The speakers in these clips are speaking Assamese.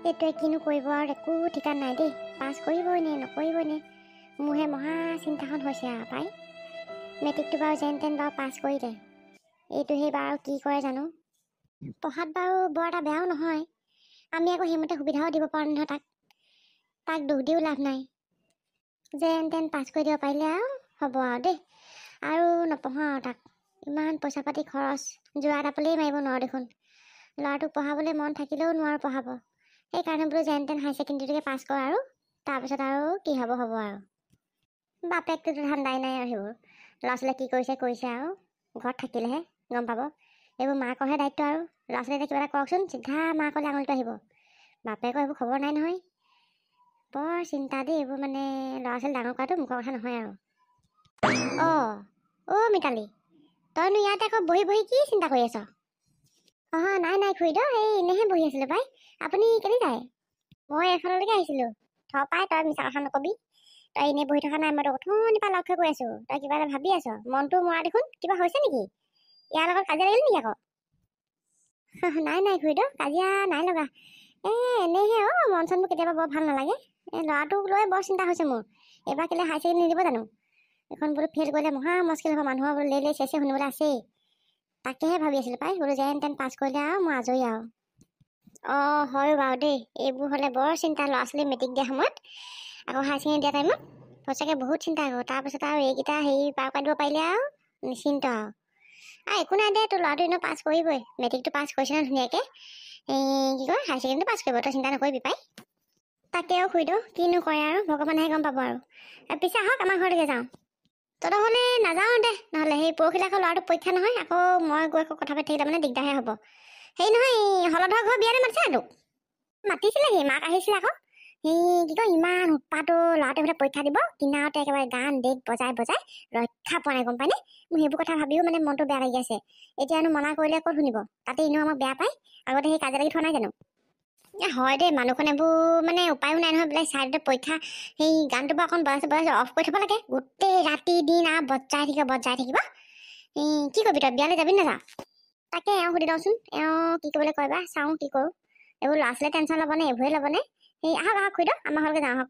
এইটোৱে কিনো কৰিব আৰু একো ঠিকান নাই দেই। পাছ কৰিবই নে নকৰিবই নে, মোৰহে মহা চিন্তাখন হৈছে আৰু পাই। মেট্ৰিকটো বাৰু যেন তেন বাৰু পাছ কৰিলে, এইটোহে বাৰু কি কৰে জানো। পঢ়াত বাৰু বৰ এটা বেয়াও নহয়, আমি আকৌ সেইমতে সুবিধাও দিব পাৰোঁ নহয় তাক দুখ দিও লাভ নাই। যেন তেন পাছ কৰি দিব পাৰিলে আৰু হ'ব আৰু দেই, আৰু নপঢ়াওঁ আৰু তাক। ইমান পইচা পাতি খৰচ, যোৱা দাপলেই মাৰিব নোৱাৰোঁ দেখোন। ল'ৰাটোক পঢ়াবলৈ মন থাকিলেও নোৱাৰোঁ পঢ়াব। সেইকাৰণে বোলো যেন তেন হায়াৰ ছেকেণ্ডেৰীটোকে পাছ কৰ আৰু তাৰপিছত আৰু কি হ'ব আৰু বাপেকটোতো ধান্দাই নাই আৰু সেইবোৰ। ল'ৰা ছোৱালীয়ে কি কৰিছে আৰু ঘৰত থাকিলেহে গম পাব। এইবোৰ মাকৰহে দায়িত্ব আৰু ল'ৰা ছোৱালীয়ে কিবা এটা কৰকচোন, চিধা মাকলৈ আঙুলিটো আহিব। বাপেকৰ এইবোৰ খবৰ নাই নহয়। বৰ চিন্তা দেই এইবোৰ, মানে ল'ৰা ছোৱালী ডাঙৰ কৰাটো মুখৰ কথা নহয় আৰু। অ' মিতালী, তইনো ইয়াতে আকৌ বহি বহি কি চিন্তা কৰি আছ? নাই খুৰীদেউ, এই এনেহে বহি আছিলোঁ পাই। আপুনি কেনি যায়? মই এইফাললৈকে আহিছিলোঁ। পাই তই মিছা কথা নকবি। তই এনেই বহি থকা নাই, মই তোক অথনিৰ পৰা লক্ষ্য কৰি আছোঁ। তই কিবা এটা ভাবি আছ, মনটো মৰা দেখোন। কিবা হৈছে নেকি? ইয়াৰ লগত কাজিয়া লাগিল নেকি আকৌ? নাই খুৰীদেউ, কাজিয়া নাই লগা। এনেহে মন চনবোৰ কেতিয়াবা বৰ ভাল নালাগে। ল'ৰাটোক লৈ বৰ চিন্তা হৈছে মোৰ। এইবাৰ কেলৈ হায়াৰ ছেকেণ্ডেৰী নিদিব জানো? এখন বোলো ফেইল কৰিলে মহা মুস্কিল হ'ব, মানুহৰ বোলো লে চেছে শুনিবলৈ আছেই। তাকেহে ভাবি আছিলোঁ পাই, বোলো যেন তেন পাছ কৰিলে আৰু মই আজৰি আৰু। হয় বাৰু দেই, এইবোৰ হ'লে বৰ চিন্তা। ল'ৰা ছোৱালী মেট্ৰিক দিয়া সময়ত আকৌ হায়াৰ ছেকেণ্ডেৰী দিয়া টাইমত সঁচাকৈ বহুত চিন্তা কৰোঁ। তাৰপিছত আৰু এইকেইটা পাৰ কৰি দিব পাৰিলে আৰু নিশ্চিন্ত আৰু একো নাই দে, তোৰ ল'ৰাটো এনেও পাছ কৰিবই। মেট্ৰিকটো পাছ কৰিছে ন ধুনীয়াকৈ, কি কয় হায়াৰ ছেকেণ্ডেৰীটো পাছ কৰিব। তই চিন্তা নকৰিবি পাই। তাকেও খুৰীদেউ কিনো কৰে আৰু ভগৱানেহে গম পাব আৰু। পিছে আহক আমাৰ ঘৰলৈকে যাওঁ। তহঁতৰ হ'লে নাযাওঁ দে, নহ'লে সেই পৰহিলে আকৌ ল'ৰাটোৰ পৰীক্ষা নহয়। আকৌ মই গৈ আকৌ কথা পাতি থাকিলে মানে দিগদাৰহে হ'ব। সেই নহয়, হলধৰ ঘৰ বিয়ালৈ মাতিছে তোক? মাতিছিলেহি, মাক আহিছিলে আকৌ। কি কয় ইমান উৎপাতো, ল'ৰাটোৱে বোলে পৰীক্ষা দিব, কিনাৰতে একেবাৰে গান ডেক বজাই ৰক্ষা পোৱা নাই গম পায়নে। মোৰ সেইবোৰ কথা ভাবিও মানে মনটো বেয়া লাগি আছে। এতিয়ানো মনা কৰিলে ক'ত শুনিব, তাতে এনেও আমাক বেয়া পায়। আগতে সেই কাজিয়া লাগি থোৱা নাই জানো? হয় দেই, মানুহখন এইবোৰ মানে উপায়ো নাই নহয়। বোলে চাইডতে পৰীক্ষা, সেই গানটো পৰা অকণ বজাইছে অফ কৰি থ'ব লাগে। গোটেই ৰাতি দিন আৰু বজাই থাকিব। কি কৰিবি তই, বিয়ালৈ যাবি নাযাওঁ? তাকে সুধি লওঁচোন, কি কৰিবলৈ কয় বা, চাওঁ কি কৰোঁ। এইবোৰ ল'ৰা ছোৱালীয়ে টেনশ্যন ল'বনে, এইবোৰে ল'বনে? আহক খুৰীদেউ, আমাৰ ঘৰলৈকে যাওঁ আহক।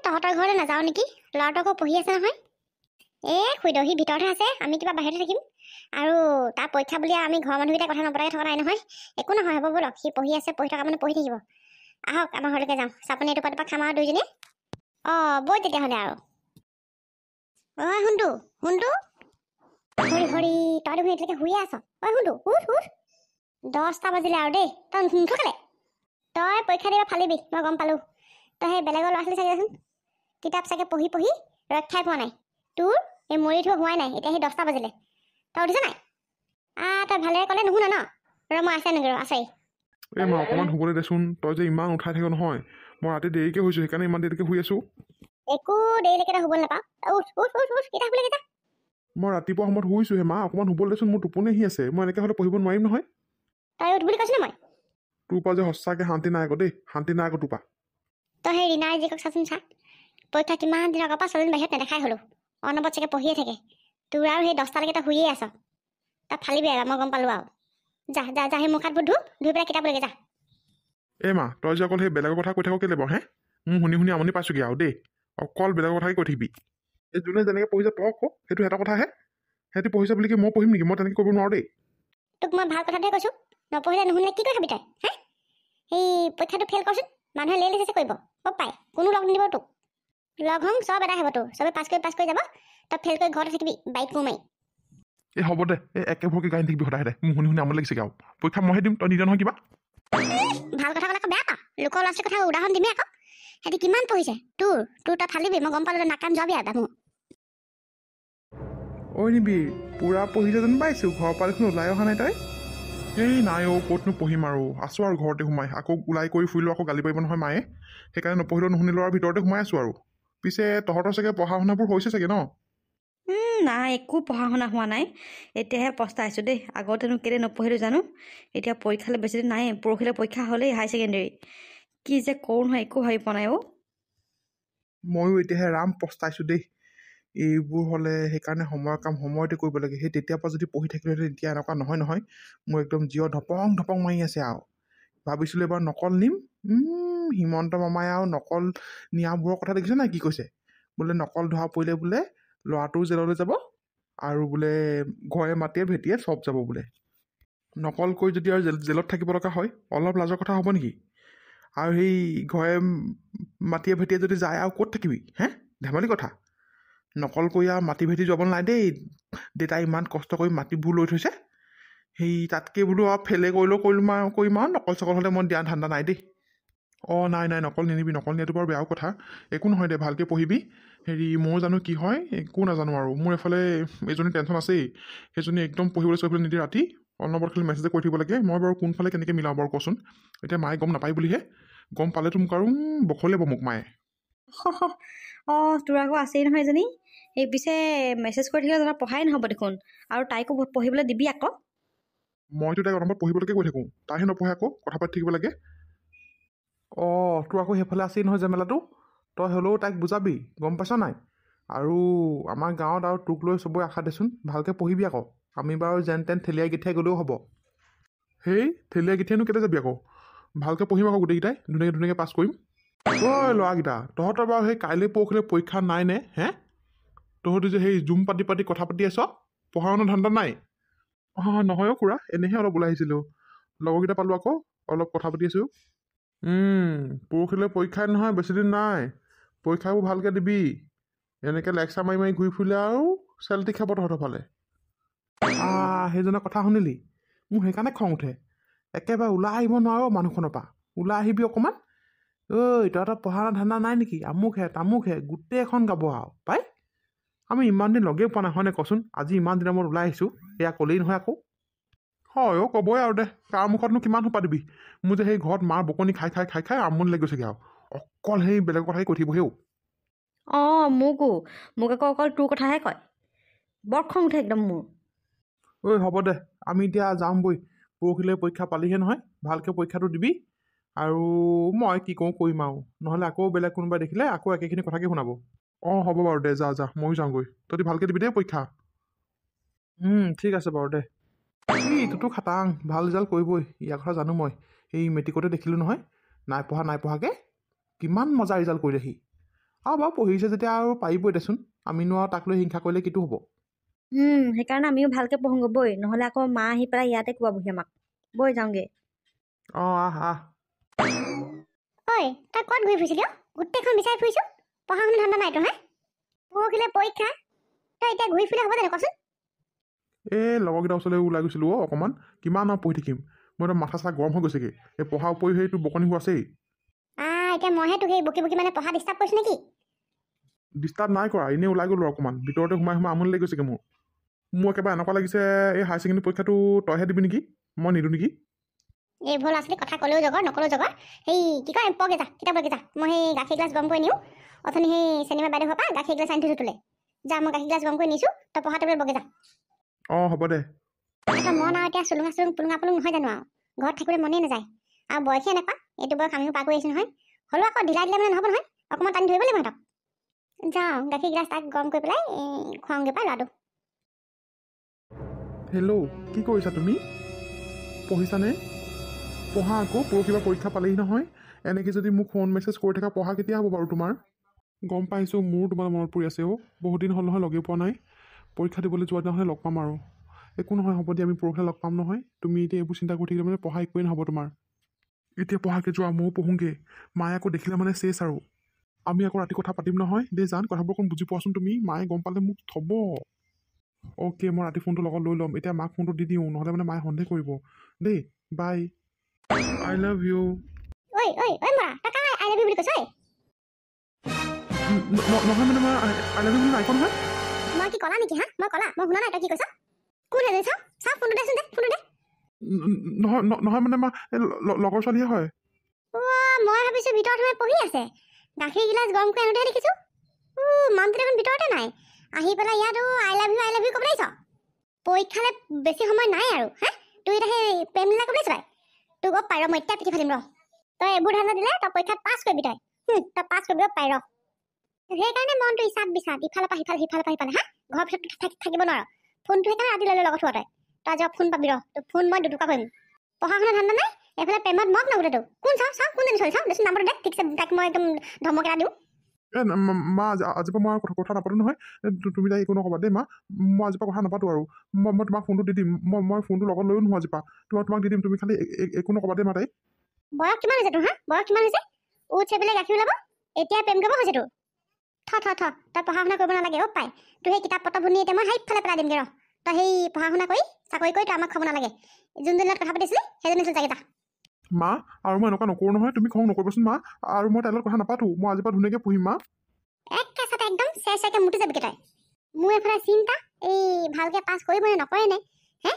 তহঁতৰ ঘৰলৈ নাযাওঁ নেকি, ল'ৰাটো আকৌ পঢ়ি আছে নহয়। খুৰীদেউ সি ভিতৰতহে আছে, আমি কিবা বাহিৰতে থাকিম। আৰু তাৰ পৰীক্ষা বুলি আমি ঘৰৰ মানুহকেইটাই কথা নপতাকৈ থকা নাই নহয়। একো নহয়, হ'ব ব'লক। সি পঢ়ি আছে, পঢ়ি থকা মানে পঢ়ি থাকিব। আহক আমাৰ ঘৰলৈকে যাওঁ, চাপনি এটুপা খাম আৰু দুইজনীয়ে। বৈ তেতিয়াহ'লে আৰু। শুনটো হৰি তই দেখোন এতিয়ালৈকে শুয়ে আছ। শুনটো উঠ 10টা বাজিলে আৰু দেই, তই নুঠকালে। তই পৰীক্ষা দিব ফালিবি, মই গম পালোঁ। তই সেই বেলেগৰ ল'ৰা ছোৱালী চাগেচোন, কিতাপ চাগে পঢ়ি ৰক্ষাই পোৱা নাই। তোৰ এই মৰি থোৱা হোৱাই নাই, এতিয়া সেই 10টা বাজিলে। তই উঠিছ নাই? তই ভালেৰে ক'লে নুশুন ন? মই আছে নেকি আছেই। মই অকণমান শুবলৈ দেচোন, তই যে ইমান উঠাই থাক নহয়। মই ৰাতি দেৰিকৈ শুইছোঁ, সেইকাৰণে ইমান দেৰিলৈকে শুই আছোঁ। একো দেৰিলৈকে তই শুবলৈ নাপাওঁ। উঠ কিতাপ শুলে যা। মই ৰাতিপুৱা সময়ত শুইছোঁহে মা, অকণমান শুবলৈ দেচোন। মোৰ টোপনি আহি আছে, মই এনেকৈ হ'লে পঢ়িব নোৱাৰিম নহয়। তই উঠ বুলি কৈছোঁ মই। তোৰ পৰা যে সঁচাকৈ শান্তি নাই আকৌ দেই, শান্তি নাই আকৌ তোৰ পৰা। তই সেই ৰীণাৰ জীয়েকক চাচোন চা, পৰীক্ষা কিমান দিনৰ আগৰ পৰা ছোৱালীজনী বাহিৰত নেদেখাই হ'লো। অনবৰত চাগে পঢ়িয়ে থাকে। তোৰ আৰু সেই 10টালৈকে তই শুইয়ে আছ। তই ফালিবি আৰু, মই গম পালোঁ আৰু। যা সেই মুখ হাতবোৰ ধুই পেলাই কিতাপ লৈকে যা। মা, তই যে অকল সেই বেলেগৰ কথা কৈ থাক কেলে বাৰু মোৰ শুনি আমনি পাইছোঁগৈ আৰু দেই। অকল বেলেগৰ কথাকে কৈ থাকিবি। যোনে যেনেকৈ পঢ়িছে পঢ়ক, সেইটো এটা কথাহে। সিহঁতি পঢ়িছে বুলি কি মই পঢ়িম নেকি? মই তেনেকৈ কৰিব নোৱাৰোঁ দেই। তোক মই ভাল কথাটোৱে কৈছোঁ, নপঢ়িলে নুশুনিলে কি কৰি খাবি তই? সেই পৰীক্ষাটো ফেইল কৰচোন, মানুহে লে চেছে কৰিব। পাই কোনো লগ নিদিব তোক। লগ হম চব এদাই হ'ব তোৰ, চবে পাছ কৰি যাব। তই ফেইল কৰি ঘৰতে থাকিবি বাইক কোৰ মাৰি। হ'ব দে, একেভৰকে গাড়ী থাকিবি সদায় মোৰ শুনি আমনি লাগিছেগৈ আৰু। পৰীক্ষা মইহে দিম, তই নিদিয় নহয় কিবা। ভাল কথা ক'লে আকৌ বেয়া পাওঁ। লোকৰ ল'ৰা ছোৱালীৰ কথা উদাহৰণ দিবি আকৌ। সিহঁতি কিমান পঢ়িছে, তোৰ তই ফালিবি, মই গম পালোঁ। তই নাক কান যোৱাবি আৰু মোৰ। নিবি পুৰা পঢ়িছে যেন পাইছোঁ, ঘৰৰ পৰা দেখোন ওলাই অহা নাই তই। নাই ক'তনো পঢ়িম আৰু, আছোঁ আৰু ঘৰতে সোমাই। আকৌ ওলাই কৰি ফুৰিলোঁ, আকৌ গালি পাৰিব নহয় মায়ে। সেইকাৰণে নপঢ়িলেও নুশুনিলোঁ আৰু ভিতৰতে সোমাই আছোঁ আৰু। পিছে তহঁতৰ চাগে পঢ়া শুনাবোৰ হৈছে চাগে ন? নাই, একো পঢ়া শুনা হোৱা নাই। এতিয়াহে পস্তাইছোঁ দেই, আগতেনো কেলৈ নপঢ়িলোঁ জানো। এতিয়া পৰীক্ষালৈ বেছিদিন নাই, পৰহিলৈ পৰীক্ষা হ'লেই হায়াৰ ছেকেণ্ডেৰী। কি যে কৰোঁ নহয় একো ভাবি পোৱা নাই। ময়ো এতিয়াহে ৰাম পস্তাইছোঁ দেই। এইবোৰ হ'লে সেইকাৰণে সময়ৰ কাম সময়তে কৰিব লাগে। সেই তেতিয়াৰ পৰা যদি পঢ়ি থাকিলোহেঁতেন এতিয়া এনেকুৱা নহয়। মোৰ একদম জিঅ' ধপং মাৰি আছে আৰু। ভাবিছিলোঁ এবাৰ নকল নিম, হিমন্ত মামাই আৰু নকল নিয়াবোৰৰ কথা দেখিছে নাই কি কৈছে বোলে নকল ধৰা পৰিলে বোলে ল'ৰাটোও জেললৈ যাব আৰু বোলে ঘৰে মাটিয়ে ভেটিয়ে চব যাব বোলে নকল কৰি যদি আৰু জেলত থাকিব লগা হয় অলপ লাজৰ কথা হ'ব নেকি আৰু সেই ঘৰে মাটিয়ে ভেটিয়ে যদি যায় আৰু ক'ত থাকিবি হে ধেমালি কথা নকল কৰি আৰু মাটি ভেটি যাব নাই দেই দেউতাই ইমান কষ্ট কৰি মাটিবোৰ লৈ থৈছে সেই তাতকৈ বোলো আৰু ফেলে কৰিম আৰু নকল চকল হ'লে মই দিয়া ধান্দা নাই দেই অঁ নাই নকল নিনিবি নকল নিয়াটো বাৰু বেয়াও কথা একো নহয় দে ভালকৈ পঢ়িবি হেৰি ময়ো জানো কি হয় একো নাজানো আৰু মোৰ এফালে এজনী টেনশ্যন আছেই সেইজনী একদম পঢ়িবলৈ চঢ়িবলৈ নিদিয়ে ৰাতি অনবৰত খালি মেছেজে কৰি থাকিব লাগে মই বাৰু কোনফালে কেনেকৈ মিলাওঁ বাৰু কচোন এতিয়া মায়ে গম নাপায় বুলিহে গম পালেতো মোক আৰু বখলিয়াব মোক মায়ে অঁ তোৰ আকৌ আছেই নহয় এজনী এই পিছে মেছেজ কৰি থাকিলে দাদা পঢ়াই নহ'ব দেখোন আৰু তাইকো পঢ়িবলৈ দিবি আকৌ মইতো তাইক অনবৰত পঢ়িবলৈকে কৈ থাকোঁ তাইহে নপঢ়ে আকৌ কথা পাতি থাকিব লাগে অঁ তোৰ আকৌ সেইফালে আছেই নহয় জেমেলাটো তই হ'লেও তাইক বুজাবি গম পাইছ নাই আৰু আমাৰ গাঁৱত আৰু তোক লৈ চবৰে আশা দেচোন ভালকৈ পঢ়িবি আকৌ আমি বাৰু যেন তেন ঠেলিয়াই গেঠিয়াই গ'লেও হ'ব সেই ঠেলিয়াই গেঠিয়াইনো কেতিয়া যাবি আকৌ ভালকৈ পঢ়িম আকৌ গোটেইকেইটাই ধুনীয়াকৈ পাছ কৰিম ঐ ল'ৰাকেইটা তহঁতৰ বাৰু সেই কাইলৈ পৰহিলৈ পৰীক্ষা নাই নে হে তহঁতি যে সেই জুম পাতি কথা পাতি আছ পঢ়া শুনা ধান্দা নাই অঁ নহয় অ' খুৰা এনেহে অলপ ওলাই আহিছিলোঁ লগৰকেইটা পালোঁ আকৌ অলপ কথা পাতি আছোঁ পৰহিলৈ পৰীক্ষাই নহয় বেছিদিন নাই পৰীক্ষাবোৰ ভালকৈ দিবি এনেকৈ লেকচাৰ মাৰি ঘূৰি ফুৰিলে আৰু চেলটি খাব তহঁতৰ ফালে সেইজনৰ কথা শুনিলি মোৰ সেইকাৰণে খং উঠে একেবাৰে ওলাই আহিব নোৱাৰ মানুহখনৰ পৰা ওলাই আহিবি অকণমান ঐ তহঁতৰ পঢ়া ধান্দা নাই নেকি তামুকহে গোটেই এখন গাব আৰু পাই আমি ইমান দিন লগেই পোৱা নাই হয়নে কচোন আজি ইমান দিনৰ মূৰত ওলাই আহিছোঁ এয়া ক'লেই নহয় আকৌ হয় অ' ক'বই আৰু দে কাৰ মুখতনো কিমান সোপা দিবি মোৰ যে সেই ঘৰত মাৰ বকনি খাই আমনি লাগি গৈছেগৈ আৰু অকল সেই বেলেগৰ কথাই কৈ থাকিব হেও অঁ মোক আকৌ অকল তোৰ কথাহে কয় বৰ খং উঠে একদম মোৰ ঐ হ'ব দে আমি এতিয়া যাম বৈ পৰহিলৈ পৰীক্ষা পালিহে নহয় ভালকৈ পৰীক্ষাটো দিবি আৰু মই কি কওঁ কৰিম আৰু নহ'লে আকৌ বেলেগ কোনোবাই দেখিলে আকৌ একেখিনি কথাকে শুনাব অঁ হ'ব বাৰু দে যা ময়ো যাওঁগৈ তহঁতি ভালকৈ দিবি দেই পৰীক্ষা ঠিক আছে বাৰু দে এইটোতো খাটাং ভাল ৰিজাল্ট কৰিবই ইয়াৰ কথা জানো মই এই মেট্ৰিকতে দেখিলোঁ নহয় নাই পঢ়াকৈ কিমান মজা ৰিজাল্ট কৰিলে সি আৰু বাৰু পঢ়িছে যেতিয়া আৰু পাৰিবই দেচোন আমিনো আৰু তাক লৈ হিংসা কৰিলে কিটো হ'ব সেইকাৰণে আমিও ভালকৈ পঢ়োঁগৈ বৈ নহ'লে আকৌ মা আহি পেলাই ইয়াতে কোৱাবহি আমাক বৈ যাওঁগৈ অঁ আহ ঐ তই ক'ত ঘূৰি ফুৰিছিলি অ' গোটেইখন বিচাৰি ফুৰিছোঁ পঢ়া শুনা ধান্দা নাই তোৰ হে পৰহিলৈ পৰীক্ষা তই এতিয়া ঘূৰি ফুৰিলে হ'ব জানো কচোন এই লগৰকেইটাৰ ওচৰলৈ ওলাই গৈছিলোঁ অকণমান কিমান আৰু পঢ়ি থাকিম মই একদম মাথা চাথা গৰম হৈ গৈছেগৈ এই পঢ়াৰ উপৰিও সেইটো বকনিবোৰ আছেই এতিয়া মইহে তোক সেই বকি মানে পঢ়া ডিষ্টাৰ্ব কৰিছোঁ নেকি ডিষ্টাৰ্ব নাই কৰা এনেই ওলাই গ'লোঁ অকণমান ভিতৰতে সোমাই আমনি লাগি গৈছেগৈ মোৰ একেবাৰে এনেকুৱা লাগিছে এই হায়াৰ ছেকেণ্ডেৰী পৰীক্ষাটো তইহে দিবি নেকি মই নিদিওঁ নেকি এইবোৰ ল'ৰা ছোৱালী কথা ক'লেও জগৰ নকলেও জগৰ সেই কি কয় পগে যা কিতাপ লৈ যা মই সেই গাখীৰ গ্লাছ গৰম কৰি নিওঁ অথনি সেই চেনিমা বাইদেউ পৰা গাখীৰ গ্লাছ আনি থৈছোঁ তোলে যা মই গাখীৰ গ্লাছ গৰম কৰি নিছোঁ তই পঢ়া টেবুলত বগে যা অঁ হ'ব দে এটা মন আৰু এতিয়া চুলুঙা পুলুঙা নহয় জানো আৰু ঘৰত থাকিবলৈ মনেই নাযায় আৰু বয়সে এনেকুৱা এইটো বয়স আমিও পাৰ কৰি আহিছোঁ নহয় হ'লেও আকৌ ঢিলাই দিলে মানে নহ'ব নহয় অকণমান টানি ধৰিব লাগিব সিহঁতক যাওঁ গাখীৰ গ্লাছ তাক গৰম কৰি পেলাই খুৱাওঁগৈ পাই ল'ৰাটো হেল্ল' কি কৰিছা তুমি পঢ়িছানে পঢ়া আকৌ পৰহিবা পৰীক্ষা পালেহি নহয় এনেকৈ যদি মোক ফোন মেছেজ কৰি থকা পঢ়া কেতিয়া হ'ব বাৰু তোমাৰ গম পাইছোঁ মোৰ তোমাৰ মনত পৰি আছে বহুত দিন হ'ল নহয় লগেই পোৱা নাই পৰীক্ষা দিবলৈ যোৱা দিনাখনে লগ পাম আৰু একো নহয় হ'ব দিয়া আমি পৰহিলৈ লগ পাম নহয় তুমি এতিয়া এইবোৰ চিন্তা কৰি থাকিলে মানে পঢ়া একোৱেই নহ'ব তোমাৰ এতিয়া পঢ়াকৈ যোৱা ময়ো পঢ়োঁগৈ মায়ে আকৌ দেখিলে মানে চেছ আৰু আমি আকৌ ৰাতি কথা পাতিম নহয় দেই জান কথাবোৰ অকণ বুজি পোৱাচোন তুমি মায়ে গম পালে মোক থ'ব অ'কে মই ৰাতি ফোনটো লগত লৈ ল'ম এতিয়া মাক ফোনটো দি দিওঁ নহ'লে মানে মায়ে সন্দেহ কৰিব দেই বাই আই লাভ ইউ ঐ মৰা তই কাক আই লাভ ইউ বুলি কৈছ নহয় মানে মই আই লাভ ইউ বুলি নাই কোৱা নহয় মই কি ক'লা নেকি হা মই ক'লা মই শুনা নাই তই কি কৈছ কোন এজনী চাওঁ ফোনটো দেচোন দে ফোনটো দে নহয় মানে মই লগৰ ছোৱালীহে হয় মই ভাবিছোঁ ভিতৰত সোমাই পঢ়ি আছে গাখীৰ গিলাচ গৰম কৰি আনোতেহে দেখিছোঁ মানুহটো দেখোন ভিতৰতে নাই আহি পেলাই ইয়াতো আই লাভ ইউ ক'ব লাগিছ পৰীক্ষালৈ বেছি সময় নাই আৰু হা তুই এতিয়া সেই প্ৰেম লীলা ক'ব লাগিছ তোক পাৰ মই এতিয়া পিঠি ফালিম ৰ তই এইবোৰ ধান্দা দিলে তই পৰীক্ষাত পাছ কৰিবি তই পাছ কৰিব পাৰ সেইকাৰণে মনটো ইচাপ বিচাত ইফালৰ পৰা সিফালে হা ঘৰৰ পিছত থাকিব নোৱাৰ ফোনটো সেইকাৰণে ৰাতি লৈ লগত হোৱা তই আজি ফোন পাবি ৰ তোৰ ফোন মই দুটুকা কৰিম পঢ়া শুনা ধান্দা নাই এফালে প্ৰেমত মগ নগোটেতো কোন চাওঁ কোনজনী ছোৱালী চাওঁ দেচোন নাম্বাৰটো দে ঠিকছে তাইক মই একদম ধমক এটা দিওঁ মা আজিৰ পৰা মই কথা নাপাতো নহয় তুমি তাইক একো নক'বা দেই মা মই আজিৰ পৰা কথা নাপাতো আৰু মই তোমাক ফোনটো দি দিম মই ফোনটো লগত লৈও নহয় আজিৰ পৰা তোমাক দি দিম তুমি খালি একো নক'বা দেই মা তাইক বয়স কিমান হৈছে তোৰ হা বয়স কিমান হৈছে উঠ চেপিলে গাখীৰ ওলাব এতিয়া প্ৰেম কৰিব হৈছে তোৰ তই পঢ়া শুনা কৰিব নালাগে পাই তোৰ সেই কিতাপ পত্ৰবোৰ নি এতিয়া মই সেইফালে পেলাই দিমগৈ ৰ তই সেই পঢ়া শুনা কৰি চাকৰি কৰি তই আমাক খাব নালাগে যোনজনী লগত কথা পাতিছিলি সেইজনী আছিল চাগে যা মা আৰু মই এনেকুৱা নকৰোঁ নহয় তুমি খং নকৰিবাচোন মা আৰু মই তাইৰ লগত কথা নাপাতো মই আজিৰ পৰা ধুনীয়াকৈ পঢ়িম মা একেচাতে একদম চেৰচেৰকৈ মুতি যাবিগৈ তই মোৰ এইফালে চিন্তা এই ভালকৈ পাছ কৰিবনে নকৰেনে হে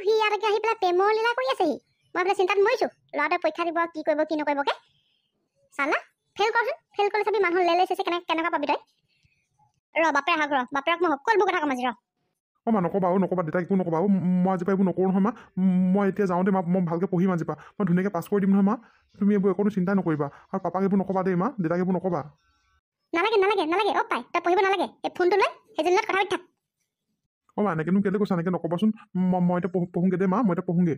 সি ইয়ালৈকে আহি পেলাই প্ৰেমৰ লীলা কৰি আছেহি মই এইফালে চিন্তাত মৰিছোঁ ল'ৰাটোৱে পৰীক্ষা দিব কি কৰিব কি নকৰিবকৈ চালা ফেইল কৰচোন ফেইল কৰিলে চাবি মানুহ লেলে চেছে কেনেকুৱা পাবি তই বাপে আহক বাপেৰক মই সকলোবোৰ কথা কম আজি মা নক'বা দেউতাক একো নক'বা মই আজিৰ পৰা এইবোৰ নকৰোঁ নহয় মা মই এতিয়া যাওঁতে মা মই ভালকৈ পঢ়িম আজিৰ পৰা মই ধুনীয়াকৈ পাছ কৰি দিম নহয় মা তুমি এইবোৰ একো চিন্তা নকৰিবা আৰু পাপাক এইবোৰ নক'বা দেই মা দেউতাক এইবোৰ নক'বা নালাগে পাই তই পঢ়িব নালাগে এই ফোনটো লৈ সেইজনী লগত কথা পাতি থাক মা এনেকৈনো কেলৈ কৈছা এনেকৈ নক'বাচোন মই এতিয়া পঢ়োঁগৈ দেই মা মই এতিয়া পঢ়োঁগৈ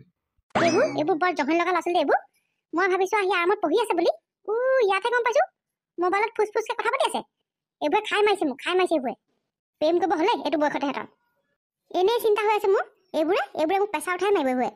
এইবোৰ বৰ জহনি লগা ল'ৰা ছোৱালী এইবোৰ মই ভাবিছোঁ আহি আৰামত পঢ়ি আছে বুলি ইয়াতে গম পাইছোঁ মোবাইলত ফুচফুচকৈ কথা পাতি আছে এইবোৰে খাই মাৰিছে এইবোৰে প্ৰেম কৰিব হ'লে এইটো বয়সতে সিহঁতৰ এনেই চিন্তা হৈ আছে মোৰ এইবোৰে মোক পেচা উঠাই মাৰিব এইবোৰে